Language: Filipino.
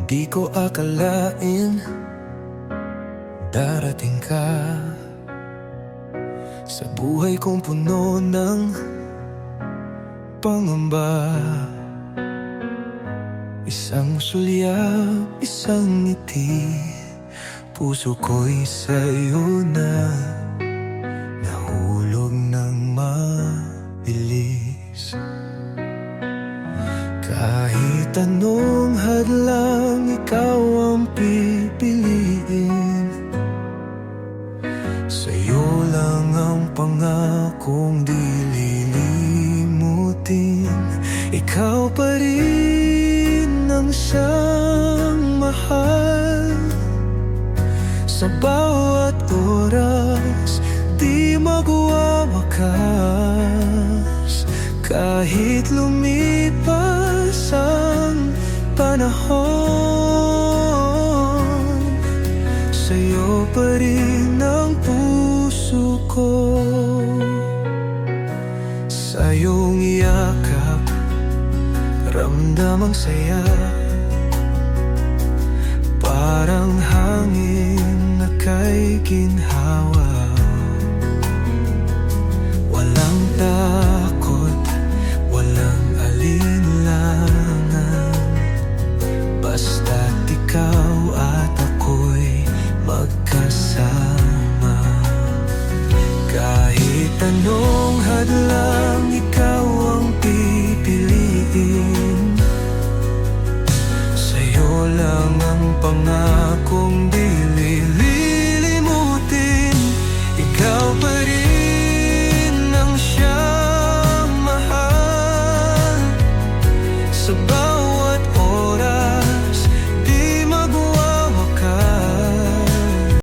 Di ko akalain darating ka sa buhay kong puno ng pangamba. Isang sulyap, isang ngiti, puso ko'y sa'yo na nahulog ng mabilis. Kahit anong hadlang, ikaw ang pipiliin. Sa'yo lang ang pangakong di lilimutin. Ikaw pa rin ang siyang mahal. Sa bawat oras, di magwawakas. Kahit lumipas ang panahon, sa'yo pa rin ang puso ko. Sa iyong yakap, ramdam ang saya. Parang hangin na kay ginhawa.